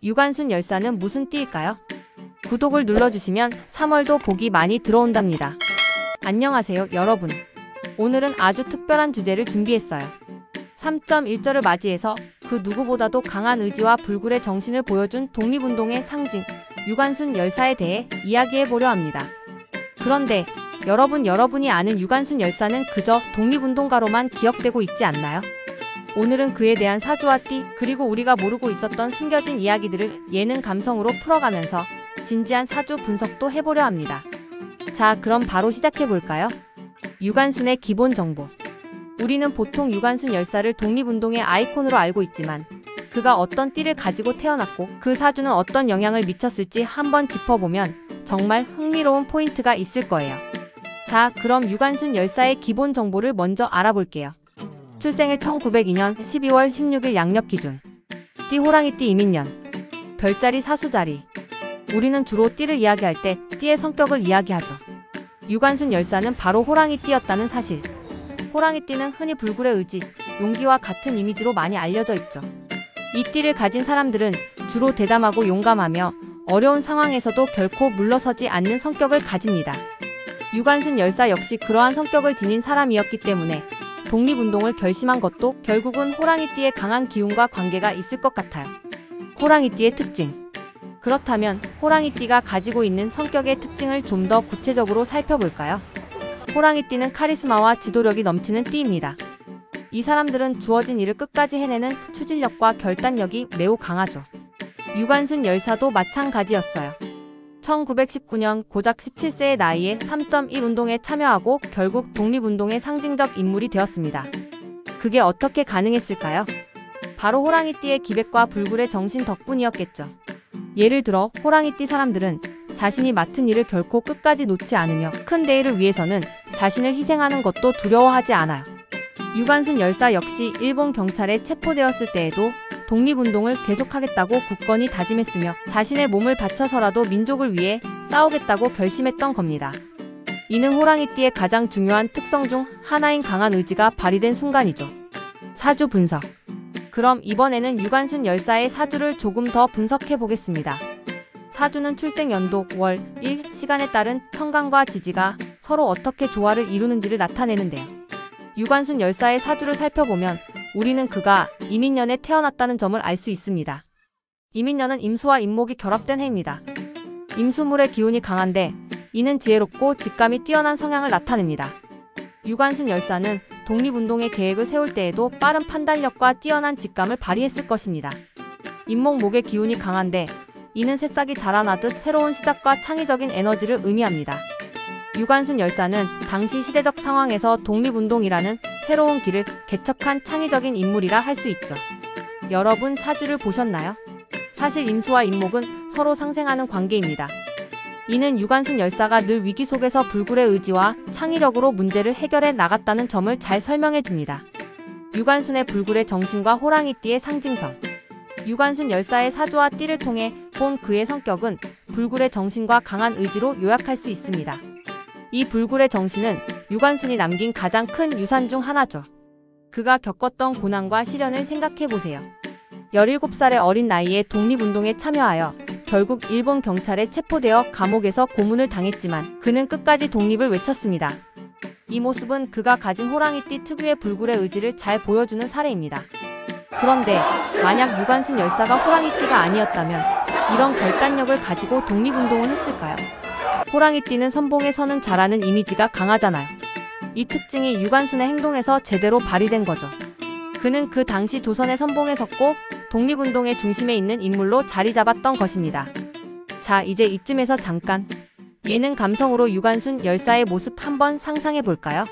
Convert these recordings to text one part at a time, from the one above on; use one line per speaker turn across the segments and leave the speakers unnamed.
유관순 열사는 무슨 띠일까요? 구독을 눌러주시면 3월도 복이 많이 들어온답니다. 안녕하세요 여러분. 오늘은 아주 특별한 주제를 준비했어요. 3.1절을 맞이해서 그 누구보다도 강한 의지와 불굴의 정신을 보여준 독립운동의 상징 유관순 열사에 대해 이야기해보려 합니다. 그런데 여러분이 아는 유관순 열사는 그저 독립운동가로만 기억되고 있지 않나요? 오늘은 그에 대한 사주와 띠, 그리고 우리가 모르고 있었던 숨겨진 이야기들을 예능 감성으로 풀어가면서 진지한 사주 분석도 해보려 합니다. 자, 그럼 바로 시작해볼까요? 유관순의 기본 정보. 우리는 보통 유관순 열사를 독립운동의 아이콘으로 알고 있지만 그가 어떤 띠를 가지고 태어났고 그 사주는 어떤 영향을 미쳤을지 한번 짚어보면 정말 흥미로운 포인트가 있을 거예요. 자, 그럼 유관순 열사의 기본 정보를 먼저 알아볼게요. 출생일 1902년 12월 16일 양력 기준. 띠 호랑이띠 이민년. 별자리 사수자리. 우리는 주로 띠를 이야기할 때 띠의 성격을 이야기하죠. 유관순 열사는 바로 호랑이띠였다는 사실. 호랑이띠는 흔히 불굴의 의지, 용기와 같은 이미지로 많이 알려져 있죠. 이 띠를 가진 사람들은 주로 대담하고 용감하며 어려운 상황에서도 결코 물러서지 않는 성격을 가집니다. 유관순 열사 역시 그러한 성격을 지닌 사람이었기 때문에 독립운동을 결심한 것도 결국은 호랑이띠의 강한 기운과 관계가 있을 것 같아요. 호랑이띠의 특징. 그렇다면 호랑이띠가 가지고 있는 성격의 특징을 좀 더 구체적으로 살펴볼까요? 호랑이띠는 카리스마와 지도력이 넘치는 띠입니다. 이 사람들은 주어진 일을 끝까지 해내는 추진력과 결단력이 매우 강하죠. 유관순 열사도 마찬가지였어요. 1919년 고작 17세의 나이에 3.1 운동에 참여하고 결국 독립운동의 상징적 인물이 되었습니다. 그게 어떻게 가능했을까요? 바로 호랑이띠의 기백과 불굴의 정신 덕분이었겠죠. 예를 들어 호랑이띠 사람들은 자신이 맡은 일을 결코 끝까지 놓지 않으며 큰 대의를 위해서는 자신을 희생하는 것도 두려워하지 않아요. 유관순 열사 역시 일본 경찰에 체포되었을 때에도 독립운동을 계속하겠다고 굳건히 다짐했으며 자신의 몸을 바쳐서라도 민족을 위해 싸우겠다고 결심했던 겁니다. 이는 호랑이띠의 가장 중요한 특성 중 하나인 강한 의지가 발휘된 순간이죠. 사주 분석. 그럼 이번에는 유관순 열사의 사주를 조금 더 분석해 보겠습니다. 사주는 출생 연도, 월, 일, 시간에 따른 천간과 지지가 서로 어떻게 조화를 이루는지를 나타내는데요. 유관순 열사의 사주를 살펴보면 우리는 그가 이민년에 태어났다는 점을 알 수 있습니다. 이민년은 임수와 임목이 결합된 해입니다. 임수물의 기운이 강한데 이는 지혜롭고 직감이 뛰어난 성향을 나타냅니다. 유관순 열사는 독립운동의 계획을 세울 때에도 빠른 판단력과 뛰어난 직감을 발휘했을 것입니다. 임목목의 기운이 강한데 이는 새싹이 자라나듯 새로운 시작과 창의적인 에너지를 의미합니다. 유관순 열사는 당시 시대적 상황에서 독립운동이라는 새로운 길을 개척한 창의적인 인물이라 할 수 있죠. 여러분 사주를 보셨나요? 사실 임수와 임목은 서로 상생하는 관계입니다. 이는 유관순 열사가 늘 위기 속에서 불굴의 의지와 창의력으로 문제를 해결해 나갔다는 점을 잘 설명해 줍니다. 유관순의 불굴의 정신과 호랑이띠의 상징성. 유관순 열사의 사주와 띠를 통해 본 그의 성격은 불굴의 정신과 강한 의지로 요약할 수 있습니다. 이 불굴의 정신은 유관순이 남긴 가장 큰 유산 중 하나죠. 그가 겪었던 고난과 시련을 생각해보세요. 17살의 어린 나이에 독립운동에 참여하여 결국 일본 경찰에 체포되어 감옥에서 고문을 당했지만 그는 끝까지 독립을 외쳤습니다. 이 모습은 그가 가진 호랑이띠 특유의 불굴의 의지를 잘 보여주는 사례입니다. 그런데 만약 유관순 열사가 호랑이띠가 아니었다면 이런 결단력을 가지고 독립운동을 했을까요? 호랑이띠는 선봉에 서는 자라는 이미지가 강하잖아요. 이 특징이 유관순의 행동에서 제대로 발휘된 거죠. 그는 그 당시 조선의 선봉에 섰고 독립운동의 중심에 있는 인물로 자리 잡았던 것입니다. 자, 이제 이쯤에서 잠깐 예능 감성으로 유관순 열사의 모습 한번 상상해 볼까요?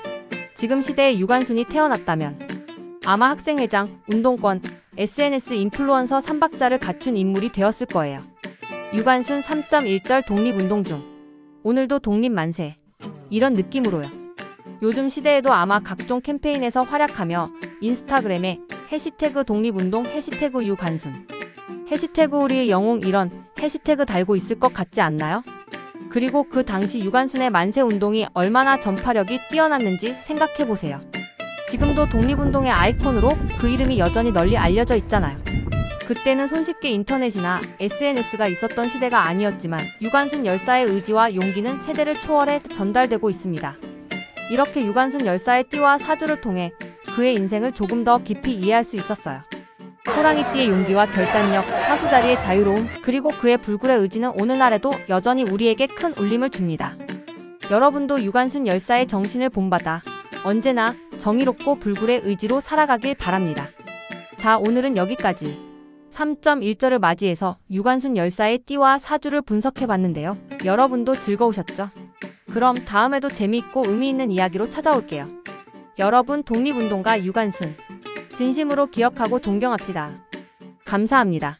지금 시대에 유관순이 태어났다면 아마 학생회장, 운동권, SNS 인플루언서 3박자를 갖춘 인물이 되었을 거예요. 유관순 3.1절 독립운동 중. 오늘도 독립 만세. 이런 느낌으로요. 요즘 시대에도 아마 각종 캠페인에서 활약하며 인스타그램에 해시태그 독립운동, 해시태그 유관순, 해시태그 우리의 영웅 이런 해시태그 달고 있을 것 같지 않나요? 그리고 그 당시 유관순의 만세 운동이 얼마나 전파력이 뛰어났는지 생각해보세요. 지금도 독립운동의 아이콘으로 그 이름이 여전히 널리 알려져 있잖아요. 그때는 손쉽게 인터넷이나 SNS가 있었던 시대가 아니었지만 유관순 열사의 의지와 용기는 세대를 초월해 전달되고 있습니다. 이렇게 유관순 열사의 띠와 사주를 통해 그의 인생을 조금 더 깊이 이해할 수 있었어요. 호랑이띠의 용기와 결단력, 하수자리의 자유로움, 그리고 그의 불굴의 의지는 오늘날에도 여전히 우리에게 큰 울림을 줍니다. 여러분도 유관순 열사의 정신을 본받아 언제나 정의롭고 불굴의 의지로 살아가길 바랍니다. 자, 오늘은 여기까지. 3.1절을 맞이해서 유관순 열사의 띠와 사주를 분석해봤는데요. 여러분도 즐거우셨죠? 그럼 다음에도 재미있고 의미있는 이야기로 찾아올게요. 여러분, 독립운동가 유관순 진심으로 기억하고 존경합시다. 감사합니다.